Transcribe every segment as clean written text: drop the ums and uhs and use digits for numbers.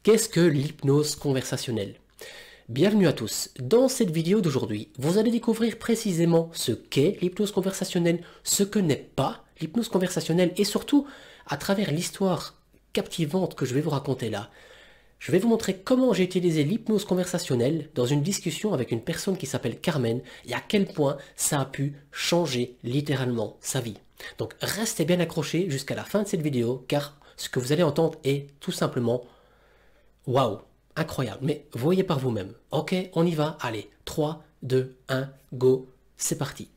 Qu'est-ce que l'hypnose conversationnelle? Bienvenue à tous. Dans cette vidéo d'aujourd'hui, vous allez découvrir précisément ce qu'est l'hypnose conversationnelle, ce que n'est pas l'hypnose conversationnelle et surtout, à travers l'histoire captivante que je vais vous raconter là, je vais vous montrer comment j'ai utilisé l'hypnose conversationnelle dans une discussion avec une personne qui s'appelle Carmen et à quel point ça a pu changer littéralement sa vie. Donc restez bien accrochés jusqu'à la fin de cette vidéo car ce que vous allez entendre est tout simplement waouh, incroyable, mais voyez par vous-même. Ok, on y va, allez, 3, 2, 1, go, c'est parti.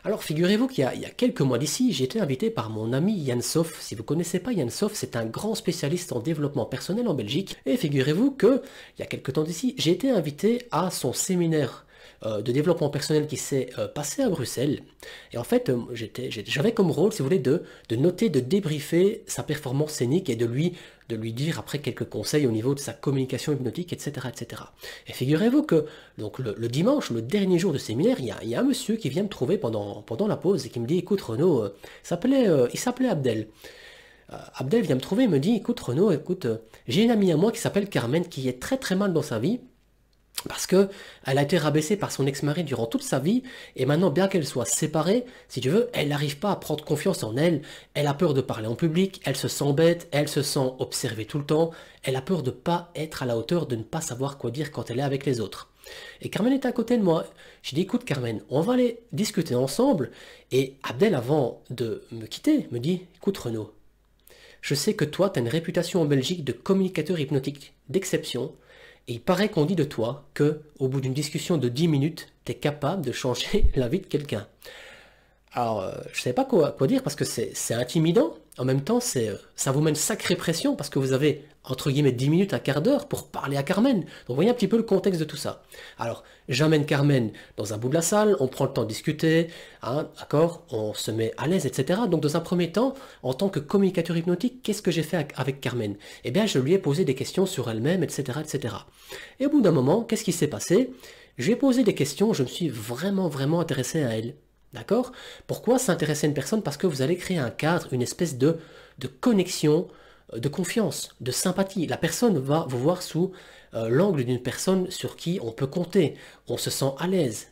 Alors figurez-vous qu'il y a quelques mois d'ici, j'ai été invité par mon ami Yann Sof. Si vous ne connaissez pas Yann Sof, c'est un grand spécialiste en développement personnel en Belgique. Et figurez-vous que, il y a quelques temps d'ici, j'ai été invité à son séminaire de développement personnel qui s'est passé à Bruxelles. Et en fait, j'avais comme rôle, si vous voulez, de noter, de débriefer sa performance scénique et de lui dire après quelques conseils au niveau de sa communication hypnotique, etc. etc. Et figurez-vous que donc le dimanche, le dernier jour de séminaire, il y a un monsieur qui vient me trouver pendant la pause et qui me dit, écoute Renaud, il s'appelait Abdel. Abdel vient me trouver et me dit, écoute Renaud, j'ai une amie à moi qui s'appelle Carmen qui est très très mal dans sa vie. Parce que elle a été rabaissée par son ex-mari durant toute sa vie, et maintenant, bien qu'elle soit séparée, si tu veux, elle n'arrive pas à prendre confiance en elle, elle a peur de parler en public, elle se sent bête, elle se sent observée tout le temps, elle a peur de ne pas être à la hauteur, de ne pas savoir quoi dire quand elle est avec les autres. Et Carmen était à côté de moi. J'ai dit, écoute Carmen, on va aller discuter ensemble, et Abdel, avant de me quitter, me dit, écoute Renaud, je sais que toi, tu as une réputation en Belgique de communicateur hypnotique d'exception, et il paraît qu'on dit de toi que, au bout d'une discussion de 10 minutes, tu es capable de changer la vie de quelqu'un. Alors, je ne savais pas quoi dire parce que c'est intimidant. En même temps, ça vous met une sacrée pression parce que vous avez, entre guillemets, 10 minutes, un quart d'heure pour parler à Carmen. Donc, vous voyez un petit peu le contexte de tout ça. Alors, j'amène Carmen dans un bout de la salle, on prend le temps de discuter, hein, d'accord, on se met à l'aise, etc. Donc, dans un premier temps, en tant que communicateur hypnotique, qu'est-ce que j'ai fait avec Carmen? Eh bien, je lui ai posé des questions sur elle-même, etc., etc. Et au bout d'un moment, qu'est-ce qui s'est passé? Je lui ai posé des questions, je me suis vraiment intéressé à elle. D'accord? Pourquoi s'intéresser à une personne? Parce que vous allez créer un cadre, une espèce de connexion, de confiance, de sympathie. La personne va vous voir sous l'angle d'une personne sur qui on peut compter. On se sent à l'aise,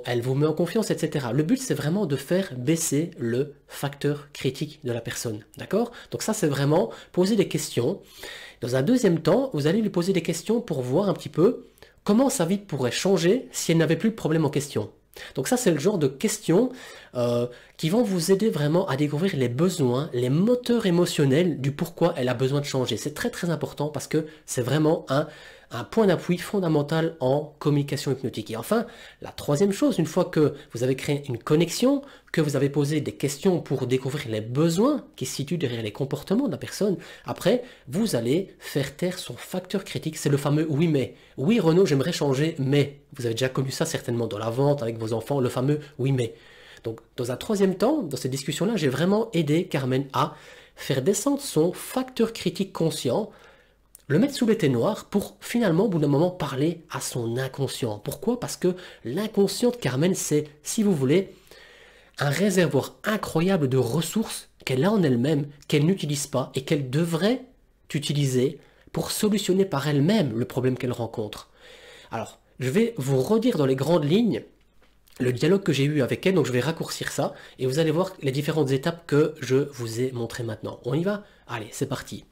elle vous met en confiance, etc. Le but, c'est vraiment de faire baisser le facteur critique de la personne. D'accord? Donc ça, c'est vraiment poser des questions. Dans un deuxième temps, vous allez lui poser des questions pour voir un petit peu comment sa vie pourrait changer si elle n'avait plus le problème en question. Donc ça, c'est le genre de questions qui vont vous aider vraiment à découvrir les besoins, les moteurs émotionnels du pourquoi elle a besoin de changer. C'est très important parce que c'est vraiment un point d'appui fondamental en communication hypnotique. Et enfin, la troisième chose, une fois que vous avez créé une connexion, que vous avez posé des questions pour découvrir les besoins qui se situent derrière les comportements de la personne, après, vous allez faire taire son facteur critique. C'est le fameux oui mais. Oui Renaud, j'aimerais changer, mais. Vous avez déjà connu ça certainement dans la vente avec vos enfants, le fameux oui mais. Donc, dans un troisième temps, dans cette discussion-là, j'ai vraiment aidé Carmen à faire descendre son facteur critique conscient, le mettre sous l'été noir pour finalement, au bout d'un moment, parler à son inconscient. Pourquoi? Parce que l'inconscient de Carmen, c'est, si vous voulez, un réservoir incroyable de ressources qu'elle a en elle-même, qu'elle n'utilise pas et qu'elle devrait utiliser pour solutionner par elle-même le problème qu'elle rencontre. Alors, je vais vous redire dans les grandes lignes le dialogue que j'ai eu avec elle, donc je vais raccourcir ça, et vous allez voir les différentes étapes que je vous ai montrées maintenant. On y va? Allez, c'est parti.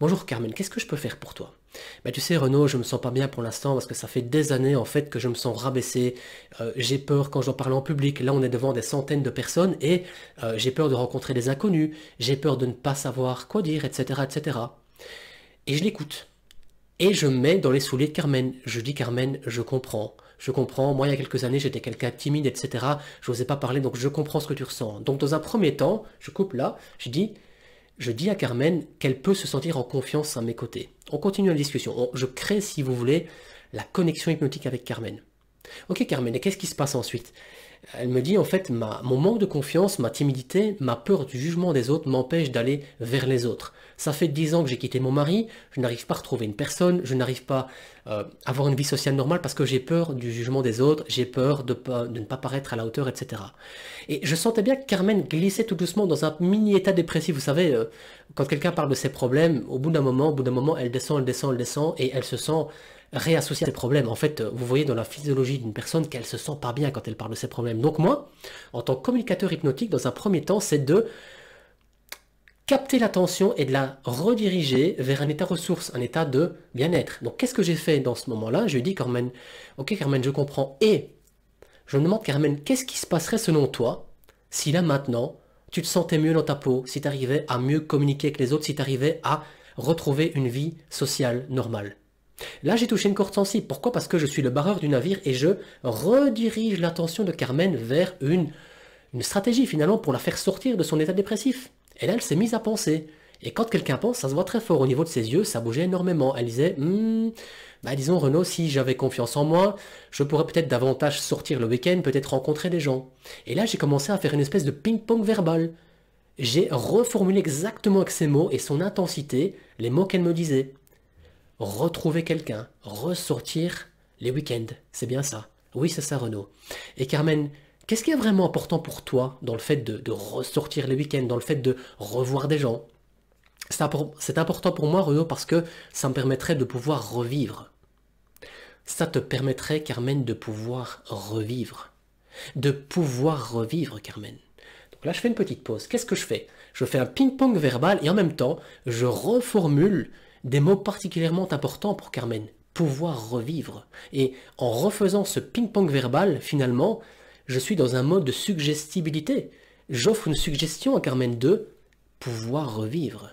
Bonjour Carmen, qu'est-ce que je peux faire pour toi? Ben, tu sais Renaud, je me sens pas bien pour l'instant parce que ça fait des années en fait que je me sens rabaissé, j'ai peur quand je dois parler en public, là on est devant des centaines de personnes et j'ai peur de rencontrer des inconnus, j'ai peur de ne pas savoir quoi dire, etc. etc. Et je l'écoute. Et je me mets dans les souliers de Carmen. Je dis Carmen, je comprends. Moi il y a quelques années j'étais quelqu'un de timide, etc. Je n'osais pas parler, donc je comprends ce que tu ressens. Donc dans un premier temps, je coupe là, je dis à Carmen qu'elle peut se sentir en confiance à mes côtés. On continue la discussion. Je crée, si vous voulez, la connexion hypnotique avec Carmen. Ok Carmen, et qu'est-ce qui se passe ensuite? Elle me dit en fait, mon manque de confiance, ma timidité, ma peur du jugement des autres m'empêche d'aller vers les autres. Ça fait 10 ans que j'ai quitté mon mari, je n'arrive pas à retrouver une personne, je n'arrive pas à avoir une vie sociale normale parce que j'ai peur du jugement des autres, j'ai peur de ne pas paraître à la hauteur, etc. Et je sentais bien que Carmen glissait tout doucement dans un mini état dépressif. Vous savez, quand quelqu'un parle de ses problèmes, au bout d'un moment, elle descend, elle descend, elle descend, et elle se sent réassocier à ses problèmes. En fait, vous voyez dans la physiologie d'une personne qu'elle se sent pas bien quand elle parle de ses problèmes. Donc moi, en tant que communicateur hypnotique, dans un premier temps, c'est de capter l'attention et de la rediriger vers un état ressource, un état de bien-être. Donc qu'est-ce que j'ai fait dans ce moment-là? Je lui ai dit, Carmen, ok Carmen, je comprends. Et je me demande, Carmen, qu'est-ce qui se passerait selon toi si là maintenant, tu te sentais mieux dans ta peau, si tu arrivais à mieux communiquer avec les autres, si tu arrivais à retrouver une vie sociale normale? Là, j'ai touché une corde sensible. Pourquoi? Parce que je suis le barreur du navire et je redirige l'attention de Carmen vers une stratégie finalement pour la faire sortir de son état dépressif. Et là, elle s'est mise à penser. Et quand quelqu'un pense, ça se voit très fort au niveau de ses yeux, ça bougeait énormément. Elle disait, disons Renaud, si j'avais confiance en moi, je pourrais peut-être davantage sortir le week-end, peut-être rencontrer des gens. Et là, j'ai commencé à faire une espèce de ping-pong verbal. J'ai reformulé exactement avec ses mots et son intensité les mots qu'elle me disait. Retrouver quelqu'un, ressortir les week-ends, c'est bien ça. Oui, c'est ça, Renaud. Et Carmen, qu'est-ce qui est vraiment important pour toi dans le fait de ressortir les week-ends, dans le fait de revoir des gens? C'est important pour moi, Renaud, parce que ça me permettrait de pouvoir revivre. Ça te permettrait, Carmen, de pouvoir revivre. De pouvoir revivre, Carmen. Donc là, je fais une petite pause. Qu'est-ce que je fais? Je fais un ping-pong verbal et en même temps, je reformule des mots particulièrement importants pour Carmen. Pouvoir revivre. Et en refaisant ce ping-pong verbal, finalement, je suis dans un mode de suggestibilité. J'offre une suggestion à Carmen de pouvoir revivre.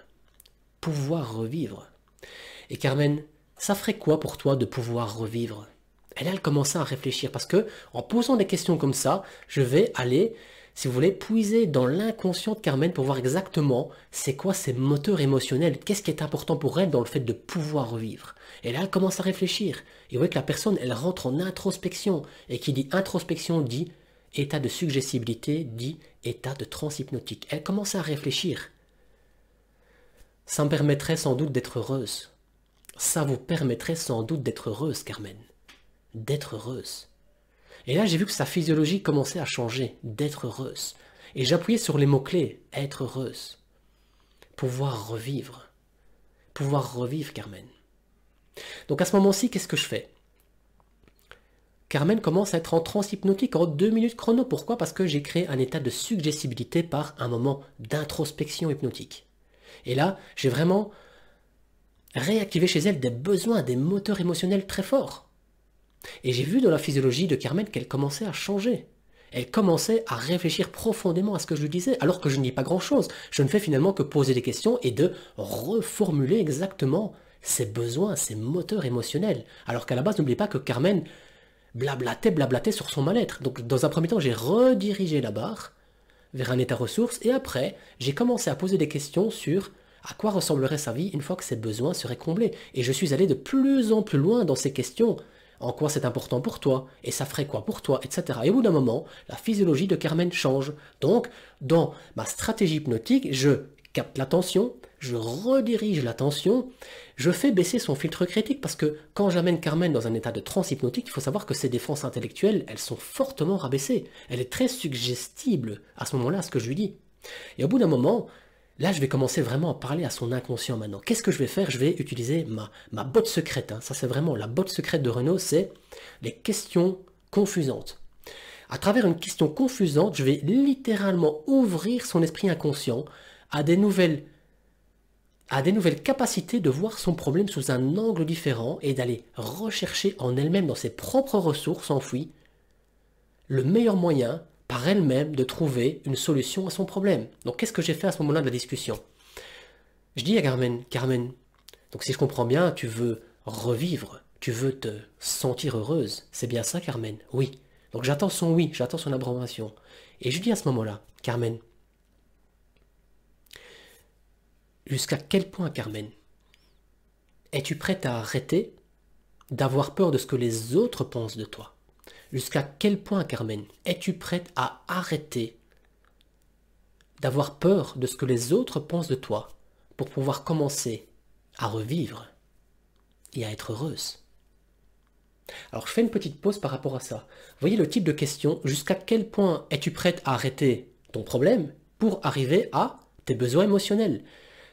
Pouvoir revivre. Et Carmen, ça ferait quoi pour toi de pouvoir revivre? Et là, elle commençait à réfléchir parce que, en posant des questions comme ça, je vais aller, si vous voulez, puiser dans l'inconscient de Carmen pour voir exactement c'est quoi ses moteurs émotionnels, qu'est-ce qui est important pour elle dans le fait de pouvoir revivre. Et là, elle commence à réfléchir. Et vous voyez que la personne, elle rentre en introspection. Et qui dit introspection dit état de suggestibilité, dit état de transe hypnotique. Elle commence à réfléchir. Ça me permettrait sans doute d'être heureuse. Ça vous permettrait sans doute d'être heureuse, Carmen. D'être heureuse. Et là, j'ai vu que sa physiologie commençait à changer, d'être heureuse. Et j'appuyais sur les mots-clés, être heureuse. Pouvoir revivre. Pouvoir revivre, Carmen. Donc à ce moment-ci, qu'est-ce que je fais? Carmen commence à être en transe hypnotique en 2 minutes chrono. Pourquoi? Parce que j'ai créé un état de suggestibilité par un moment d'introspection hypnotique. Et là, j'ai vraiment réactivé chez elle des besoins, des moteurs émotionnels très forts. Et j'ai vu dans la physiologie de Carmen qu'elle commençait à changer. Elle commençait à réfléchir profondément à ce que je lui disais, alors que je ne dis pas grand-chose. Je ne fais finalement que poser des questions et de reformuler exactement ses besoins, ses moteurs émotionnels. Alors qu'à la base, n'oubliez pas que Carmen blablatait sur son mal-être. Donc dans un premier temps, j'ai redirigé la barre vers un état ressource et après, j'ai commencé à poser des questions sur à quoi ressemblerait sa vie une fois que ses besoins seraient comblés. Et je suis allé de plus en plus loin dans ces questions. En quoi c'est important pour toi, et ça ferait quoi pour toi, etc. Et au bout d'un moment, la physiologie de Carmen change. Donc, dans ma stratégie hypnotique, je capte l'attention, je redirige l'attention, je fais baisser son filtre critique, parce que quand j'amène Carmen dans un état de transe hypnotique, il faut savoir que ses défenses intellectuelles, elles sont fortement rabaissées. Elle est très suggestible à ce moment-là, à ce que je lui dis. Et au bout d'un moment, là, je vais commencer vraiment à parler à son inconscient maintenant. Qu'est-ce que je vais faire? Je vais utiliser ma botte secrète. Ça, c'est vraiment la botte secrète de Renaud, c'est les questions confusantes. À travers une question confusante, je vais littéralement ouvrir son esprit inconscient à des nouvelles capacités de voir son problème sous un angle différent et d'aller rechercher en elle-même, dans ses propres ressources enfouies, le meilleur moyen par elle-même de trouver une solution à son problème. Donc qu'est-ce que j'ai fait à ce moment-là de la discussion? Je dis à Carmen, donc si je comprends bien, tu veux revivre, tu veux te sentir heureuse. C'est bien ça, Carmen? Oui. Donc j'attends son oui, j'attends son approbation. Et je dis à ce moment-là, Carmen, jusqu'à quel point, Carmen, es-tu prête à arrêter d'avoir peur de ce que les autres pensent de toi? Jusqu'à quel point, Carmen, es-tu prête à arrêter d'avoir peur de ce que les autres pensent de toi pour pouvoir commencer à revivre et à être heureuse? Alors je fais une petite pause par rapport à ça. Vous voyez le type de question, jusqu'à quel point es-tu prête à arrêter ton problème pour arriver à tes besoins émotionnels?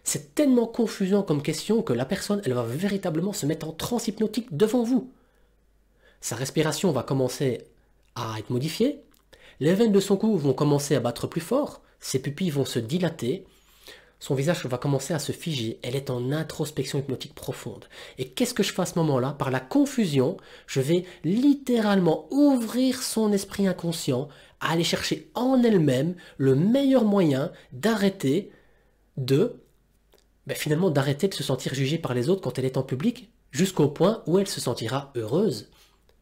C'est tellement confusant comme question que la personne, elle va véritablement se mettre en transe hypnotique devant vous. Sa respiration va commencer à être modifiée, les veines de son cou vont commencer à battre plus fort, ses pupilles vont se dilater, son visage va commencer à se figer, elle est en introspection hypnotique profonde. Et qu'est-ce que je fais à ce moment-là? Par la confusion, je vais littéralement ouvrir son esprit inconscient à aller chercher en elle-même le meilleur moyen d'arrêter finalement d'arrêter de se sentir jugée par les autres quand elle est en public, jusqu'au point où elle se sentira heureuse.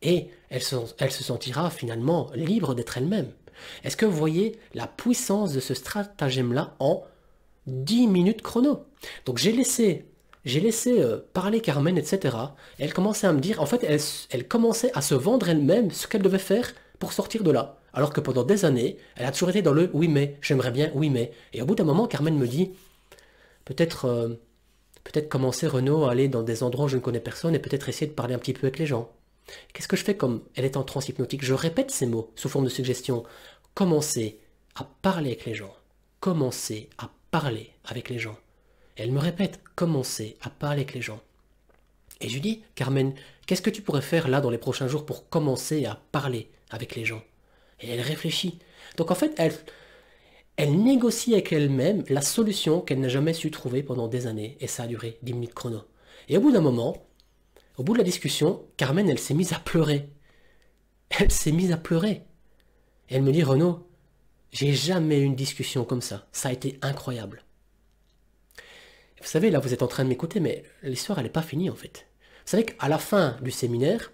Et elle se sentira finalement libre d'être elle-même. Est-ce que vous voyez la puissance de ce stratagème-là en 10 minutes chrono? Donc j'ai laissé parler Carmen, etc. Et elle commençait à me dire, en fait, elle commençait à se vendre elle-même ce qu'elle devait faire pour sortir de là. Alors que pendant des années, elle a toujours été dans le « oui mais, j'aimerais bien, oui mais ». Et au bout d'un moment, Carmen me dit, peut-être commencer, Renaud, à aller dans des endroits où je ne connais personne et peut-être essayer de parler un petit peu avec les gens. Qu'est-ce que je fais comme elle est en transe hypnotique? Je répète ces mots sous forme de suggestion. Commencez à parler avec les gens. Commencez à parler avec les gens. Et elle me répète, commencez à parler avec les gens. Et je lui dis, Carmen, qu'est-ce que tu pourrais faire là dans les prochains jours pour commencer à parler avec les gens? Et elle réfléchit. Donc en fait, elle négocie avec elle-même la solution qu'elle n'a jamais su trouver pendant des années. Et ça a duré 10 minutes chrono. Et au bout d'un moment, au bout de la discussion, Carmen, elle s'est mise à pleurer. Elle s'est mise à pleurer. Et elle me dit, Renaud, j'ai jamais eu une discussion comme ça. Ça a été incroyable. Vous savez, là, vous êtes en train de m'écouter, mais l'histoire, elle n'est pas finie, en fait. Vous savez qu'à la fin du séminaire,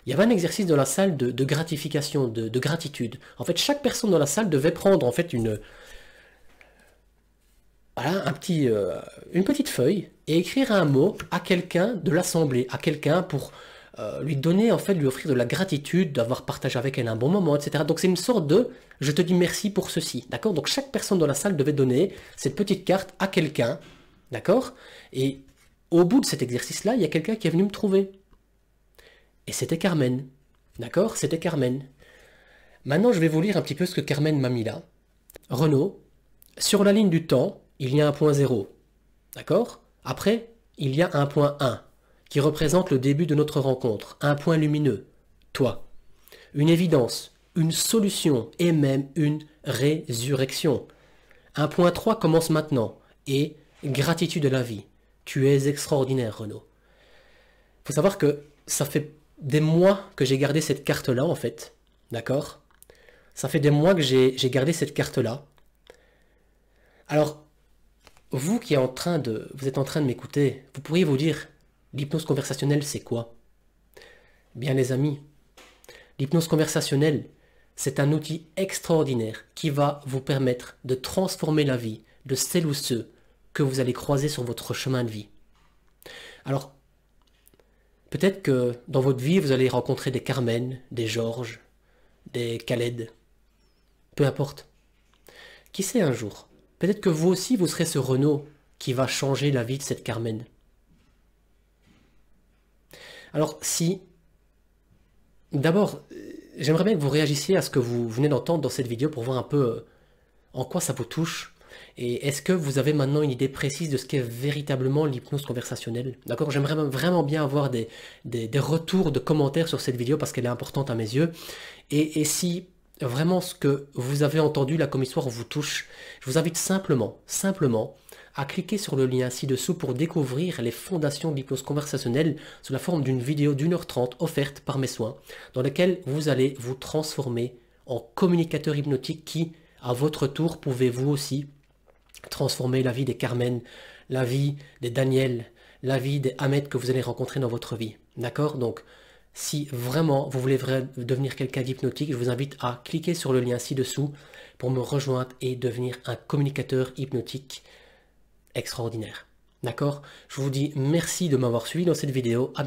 il y avait un exercice dans la salle de gratification, de gratitude. En fait, chaque personne dans la salle devait prendre, en fait, une petite feuille et écrire un mot à quelqu'un de l'assemblée, à quelqu'un pour lui donner, en fait, lui offrir de la gratitude, d'avoir partagé avec elle un bon moment, etc. Donc c'est une sorte de « je te dis merci pour ceci », d'accord? Donc chaque personne dans la salle devait donner cette petite carte à quelqu'un, d'accord? Et au bout de cet exercice-là, il y a quelqu'un qui est venu me trouver. Et c'était Carmen, d'accord? C'était Carmen. Maintenant, je vais vous lire un petit peu ce que Carmen m'a mis là. Renaud, sur la ligne du temps, il y a un point 0, d'accord? Après, il y a un point 1, qui représente le début de notre rencontre, un point lumineux, toi. Une évidence, une solution et même une résurrection. Un point 3 commence maintenant, et gratitude de la vie. Tu es extraordinaire, Renaud. Il faut savoir que ça fait des mois que j'ai gardé cette carte-là, en fait, d'accord? Ça fait des mois que j'ai gardé cette carte-là. Alors, vous êtes en train de m'écouter, vous pourriez vous dire, l'hypnose conversationnelle, c'est quoi? Bien les amis, l'hypnose conversationnelle, c'est un outil extraordinaire qui va vous permettre de transformer la vie de celles ou ceux que vous allez croiser sur votre chemin de vie. Alors, peut-être que dans votre vie, vous allez rencontrer des Carmen, des Georges, des Khaled, peu importe. Qui sait un jour? Peut-être que vous aussi, vous serez ce Renaud qui va changer la vie de cette Carmen. Alors, d'abord, j'aimerais bien que vous réagissiez à ce que vous venez d'entendre dans cette vidéo pour voir un peu en quoi ça vous touche. Et est-ce que vous avez maintenant une idée précise de ce qu'est véritablement l'hypnose conversationnelle? D'accord? J'aimerais vraiment bien avoir des retours de commentaires sur cette vidéo parce qu'elle est importante à mes yeux. Et si vraiment ce que vous avez entendu là comme histoire vous touche, je vous invite simplement à cliquer sur le lien ci-dessous pour découvrir les fondations de l'hypnose conversationnelle sous la forme d'une vidéo d'1h30 offerte par mes soins, dans laquelle vous allez vous transformer en communicateur hypnotique qui, à votre tour, pouvez vous aussi transformer la vie des Carmen, la vie des Daniel, la vie des Ahmed que vous allez rencontrer dans votre vie. D'accord? Donc, si vraiment vous voulez devenir quelqu'un d'hypnotique, je vous invite à cliquer sur le lien ci-dessous pour me rejoindre et devenir un communicateur hypnotique extraordinaire. D'accord? Je vous dis merci de m'avoir suivi dans cette vidéo. À